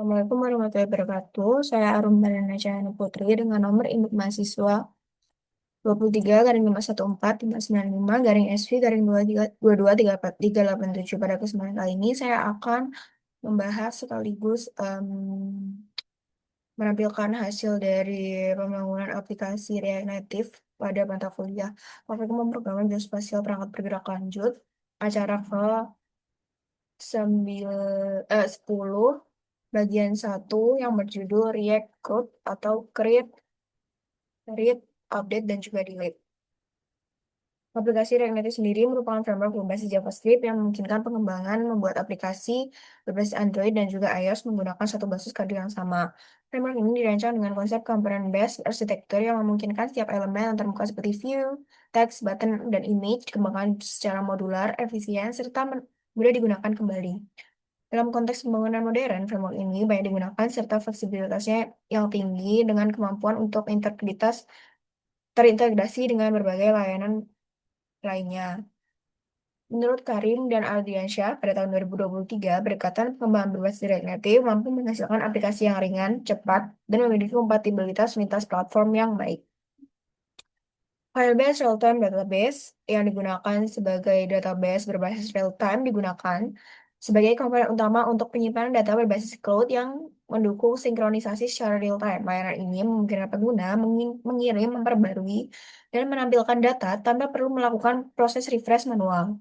Assalamualaikum warahmatullahi wabarakatuh. Saya Arum Barana Cahaya Putri dengan nomor induk mahasiswa 23 garing 514 595 garing SV garing 22 387. Pada kesempatan kali ini saya akan membahas sekaligus menampilkan hasil dari pembangunan aplikasi React Native pada mata kuliah Praktikum Pemrograman Geospasial Perangkat Bergerak Lanjut acara ke 10 bagian satu yang berjudul React Code atau Create, Read, Update, dan juga Delete. Aplikasi React Native sendiri merupakan framework berbasis JavaScript yang memungkinkan pengembangan membuat aplikasi berbasis Android dan juga iOS menggunakan satu basis kode yang sama. Framework ini dirancang dengan konsep component-based architecture yang memungkinkan setiap elemen antarmuka seperti view, text, button, dan image dikembangkan secara modular, efisien, serta mudah digunakan kembali. Dalam konteks pembangunan modern, framework ini banyak digunakan serta fleksibilitasnya yang tinggi dengan kemampuan untuk terintegrasi dengan berbagai layanan lainnya. Menurut Karim dan Aldiansyah, pada tahun 2023, berdekatan pengembangan berbasis React Native mampu menghasilkan aplikasi yang ringan, cepat, dan memiliki kompatibilitas lintas platform yang baik. Firebase Real-Time Database yang digunakan sebagai database berbasis real-time digunakan sebagai komponen utama untuk penyimpanan data berbasis cloud yang mendukung sinkronisasi secara real-time. Layanan ini memungkinkan pengguna mengirim, memperbarui, dan menampilkan data tanpa perlu melakukan proses refresh manual.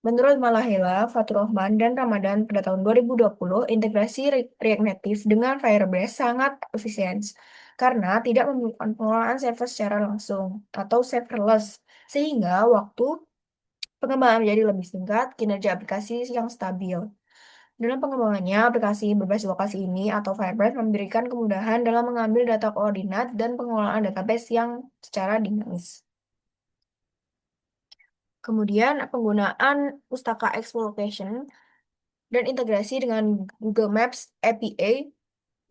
Menurut Malahela, Faturrahman, dan Ramadan pada tahun 2020, integrasi React Native dengan Firebase sangat efisien karena tidak memerlukan pengelolaan server secara langsung atau serverless, sehingga waktu pengembangan menjadi lebih singkat, kinerja aplikasi yang stabil. Dalam pengembangannya, aplikasi berbasis lokasi ini atau Firebase memberikan kemudahan dalam mengambil data koordinat dan pengelolaan database yang secara dinamis. Kemudian, penggunaan pustaka Expo Location dan integrasi dengan Google Maps API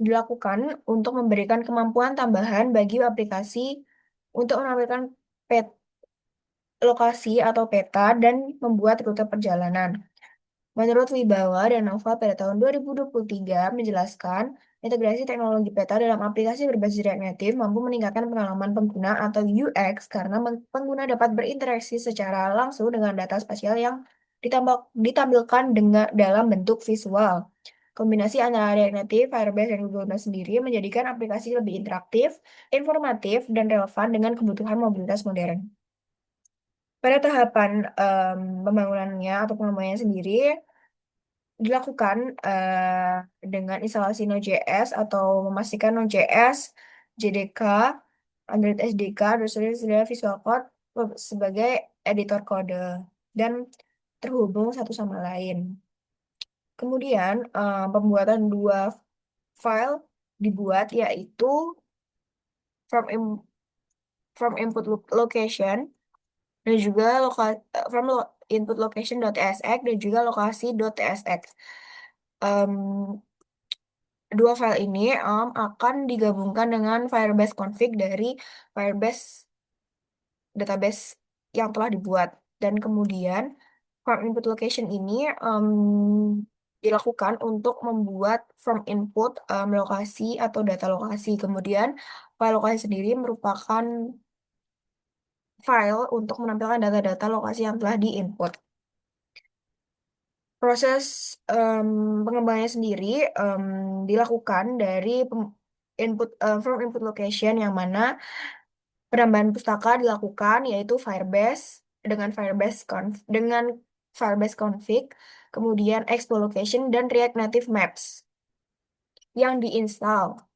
dilakukan untuk memberikan kemampuan tambahan bagi aplikasi untuk menampilkan lokasi atau peta dan membuat rute perjalanan. Menurut Wibawa dan Nova pada tahun 2023 menjelaskan, integrasi teknologi peta dalam aplikasi berbasis React Native mampu meningkatkan pengalaman pengguna atau UX karena pengguna dapat berinteraksi secara langsung dengan data spasial yang ditampilkan dalam bentuk visual. Kombinasi antara React Native, Firebase, dan Google Maps sendiri menjadikan aplikasi lebih interaktif, informatif, dan relevan dengan kebutuhan mobilitas modern. Pada tahapan pembangunannya atau pengembangannya sendiri, dilakukan dengan instalasi Node.js atau memastikan Node.js, JDK, Android SDK, dan Visual Code sebagai editor kode dan terhubung satu sama lain. Kemudian pembuatan dua file dibuat yaitu from in- from input location dan juga from input location.tsx dan juga lokasi.tsx. Em, Dua file ini akan digabungkan dengan Firebase config dari Firebase database yang telah dibuat. Dan kemudian from input location ini dilakukan untuk membuat from input lokasi atau data lokasi. Kemudian file lokasi sendiri merupakan file untuk menampilkan data-data lokasi yang telah diinput. Proses pengembangannya sendiri em, dilakukan dari from input location yang mana penambahan pustaka dilakukan yaitu Firebase dengan Firebase config, kemudian Expo Location dan React Native Maps yang diinstal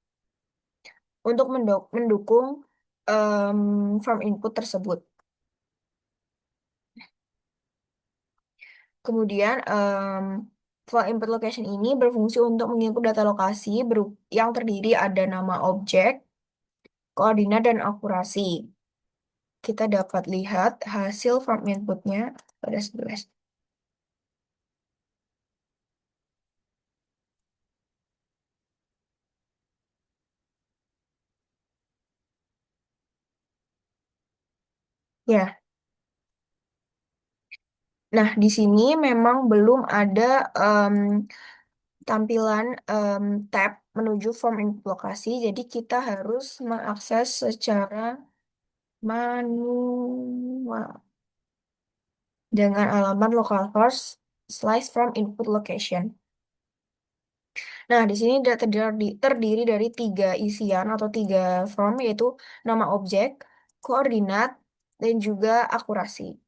untuk mendukung from input tersebut. Kemudian, file input location ini berfungsi untuk menginput data lokasi yang terdiri ada nama objek, koordinat, dan akurasi. Kita dapat lihat hasil form inputnya pada 11. Ya, nah di sini memang belum ada tampilan tab menuju form input lokasi. Jadi kita harus mengakses secara manual dengan alamat localhost slice from input location. Nah, di sini terdiri dari tiga isian atau tiga form, yaitu nama objek, koordinat, dan juga akurasi.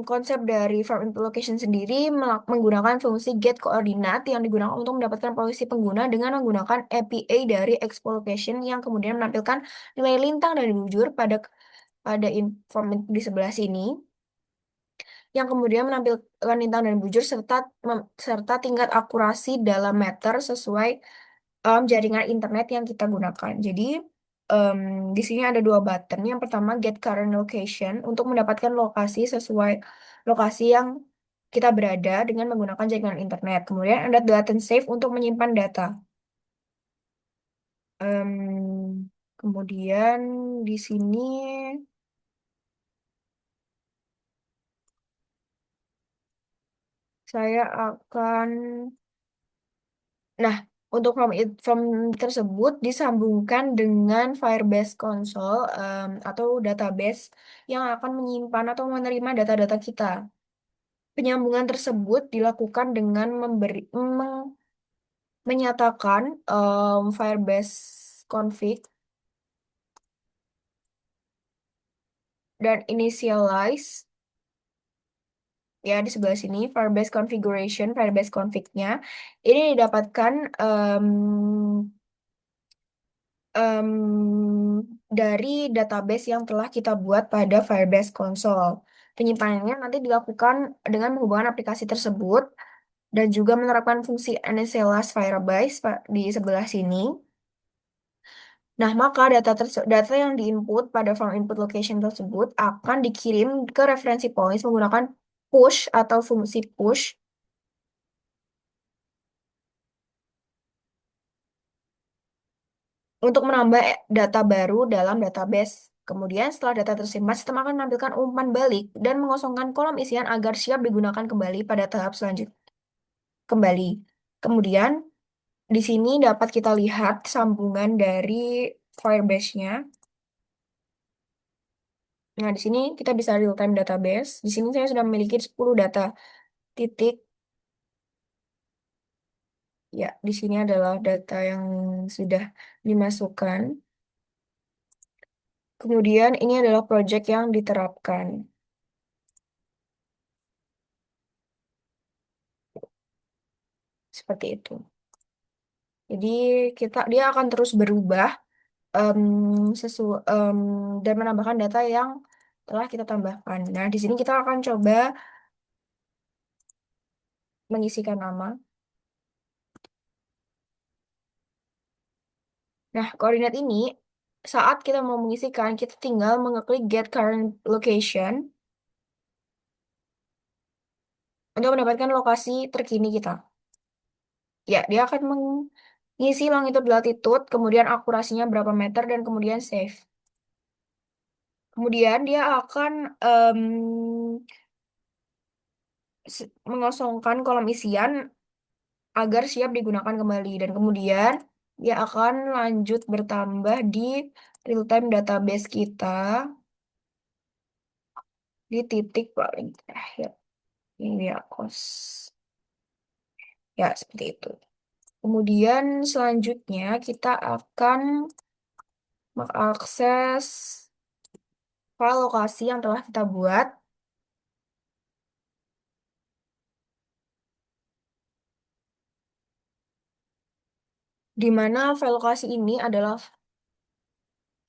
Konsep dari form input location sendiri menggunakan fungsi get koordinat yang digunakan untuk mendapatkan posisi pengguna dengan menggunakan API dari expo location yang kemudian menampilkan nilai lintang dan bujur pada form input di sebelah sini, yang kemudian menampilkan lintang dan bujur serta tingkat akurasi dalam meter sesuai jaringan internet yang kita gunakan. Jadi em, di sini ada dua button. Yang pertama get current location untuk mendapatkan lokasi sesuai lokasi yang kita berada dengan menggunakan jaringan internet. Kemudian ada button save untuk menyimpan data. Kemudian di sini saya akan, nah, untuk form tersebut disambungkan dengan Firebase Console atau database yang akan menyimpan atau menerima data-data kita. Penyambungan tersebut dilakukan dengan menyatakan Firebase config dan initialize, ya di sebelah sini Firebase configuration, Firebase config-nya ini didapatkan dari database yang telah kita buat pada Firebase Console. Penyimpanannya nanti dilakukan dengan menghubungkan aplikasi tersebut dan juga menerapkan fungsi NSLS Firebase di sebelah sini. Nah, maka data yang diinput pada form input location tersebut akan dikirim ke referensi points menggunakan push atau fungsi push untuk menambah data baru dalam database. Kemudian setelah data tersimpan, sistem akan menampilkan umpan balik dan mengosongkan kolom isian agar siap digunakan kembali pada tahap selanjutnya. Kembali. Kemudian di sini dapat kita lihat sambungan dari Firebase-nya. Nah, di sini kita bisa real-time database. Di sini saya sudah memiliki 10 data titik. Ya, di sini adalah data yang sudah dimasukkan. Kemudian ini adalah project yang diterapkan. Seperti itu. Jadi dia akan terus berubah em, dan menambahkan data yang telah kita tambahkan. Nah, di sini kita akan coba mengisikan nama. Nah, koordinat ini saat kita mau mengisikan, kita tinggal mengeklik get current location untuk mendapatkan lokasi terkini kita. Ya, dia akan mengisi longitude latitude, kemudian akurasinya berapa meter, dan kemudian save. Kemudian dia akan mengosongkan kolom isian agar siap digunakan kembali. Dan kemudian dia akan lanjut bertambah di real-time database kita di titik paling terakhir. Ini dia kos. Ya, seperti itu. Kemudian selanjutnya kita akan mengakses file lokasi yang telah kita buat, di mana file lokasi ini adalah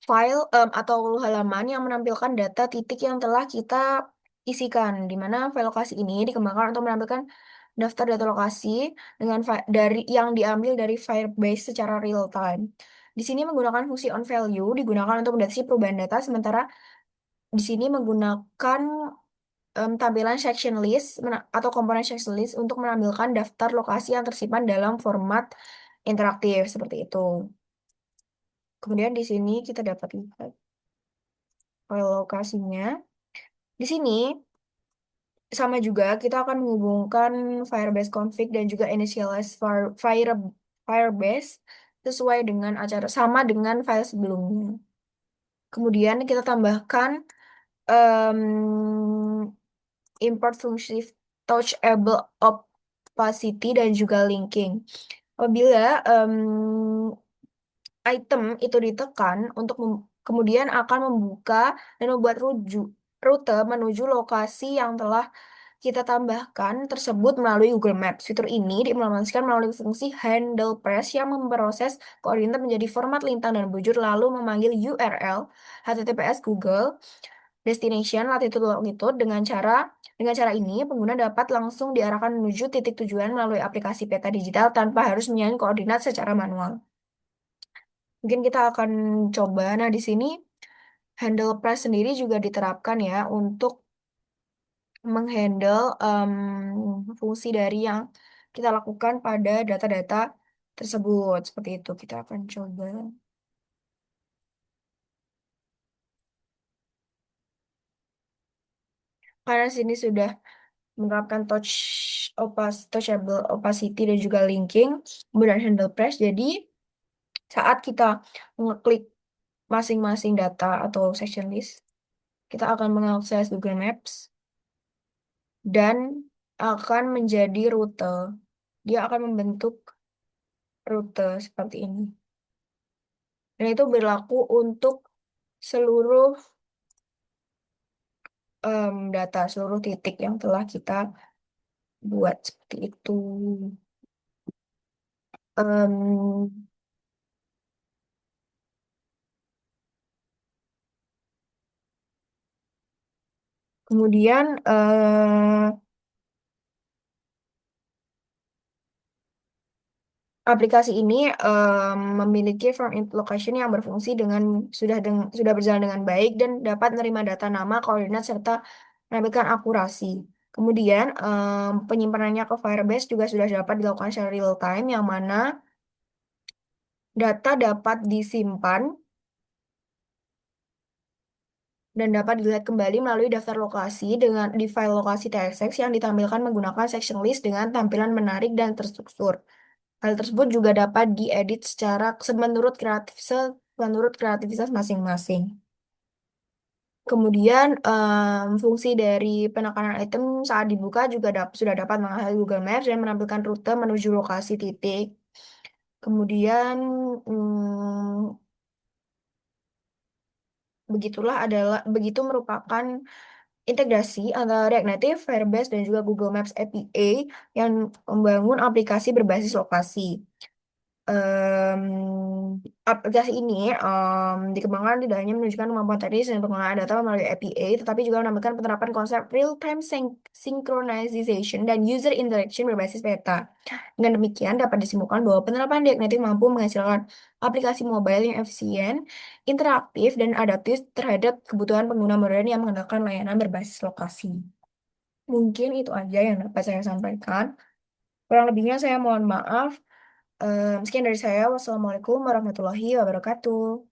file atau halaman yang menampilkan data titik yang telah kita isikan, di mana file lokasi ini dikembangkan untuk menampilkan daftar data lokasi dengan yang diambil dari Firebase secara real time. Di sini menggunakan fungsi onValue digunakan untuk mendeteksi perubahan data, sementara di sini menggunakan tampilan section list atau komponen section list untuk menampilkan daftar lokasi yang tersimpan dalam format interaktif seperti itu. Kemudian di sini kita dapat lihat file lokasinya. Di sini Sama juga kita akan menghubungkan Firebase config dan juga initialize Firebase sesuai dengan acara sama dengan file sebelumnya. Kemudian kita tambahkan em, import fungsi touchable opacity dan juga linking. Apabila item itu ditekan untuk kemudian akan membuka dan membuat rute menuju lokasi yang telah kita tambahkan tersebut melalui Google Maps. Fitur ini diimplementasikan melalui fungsi handle press yang memproses koordinat menjadi format lintang dan bujur lalu memanggil URL HTTPS Google destination latitude longitude dengan cara ini pengguna dapat langsung diarahkan menuju titik tujuan melalui aplikasi peta digital tanpa harus menyalin koordinat secara manual. Mungkin kita akan coba. Nah, di sini handle press sendiri juga diterapkan ya untuk menghandle fungsi dari yang kita lakukan pada data-data tersebut. Seperti itu, kita akan coba. Karena sini sudah menerapkan touchable opacity dan juga linking, kemudian handle press. Jadi, saat kita mengeklik masing-masing data atau section list, kita akan mengakses Google Maps dan akan menjadi rute. Dia akan membentuk rute seperti ini. Dan itu berlaku untuk seluruh data, seluruh titik yang telah kita buat seperti itu. Em, kemudian aplikasi ini memiliki front end location yang berfungsi dengan sudah berjalan dengan baik dan dapat menerima data nama, koordinat serta menampilkan akurasi. Kemudian penyimpanannya ke Firebase juga sudah dapat dilakukan secara real time yang mana data dapat disimpan dan dapat dilihat kembali melalui daftar lokasi dengan di file lokasi TXT yang ditampilkan menggunakan section list dengan tampilan menarik dan terstruktur. Hal tersebut juga dapat diedit menurut kreativitas masing-masing. Kemudian fungsi dari penekanan item saat dibuka juga sudah dapat mengakses Google Maps dan menampilkan rute menuju lokasi titik. Kemudian begitu merupakan integrasi antara React Native, Firebase, dan juga Google Maps API yang membangun aplikasi berbasis lokasi. Aplikasi ini dikembangkan tidak hanya menunjukkan kemampuan teknis dan pengelolaan data melalui API, tetapi juga menampilkan penerapan konsep real-time synchronization dan user interaction berbasis peta. Dengan demikian, dapat disimpulkan bahwa penerapan React Native mampu menghasilkan aplikasi mobile yang efisien, interaktif, dan adaptif terhadap kebutuhan pengguna modern yang menggunakan layanan berbasis lokasi. Mungkin itu aja yang dapat saya sampaikan. Kurang lebihnya saya mohon maaf. Sekian dari saya. Wassalamualaikum warahmatullahi wabarakatuh.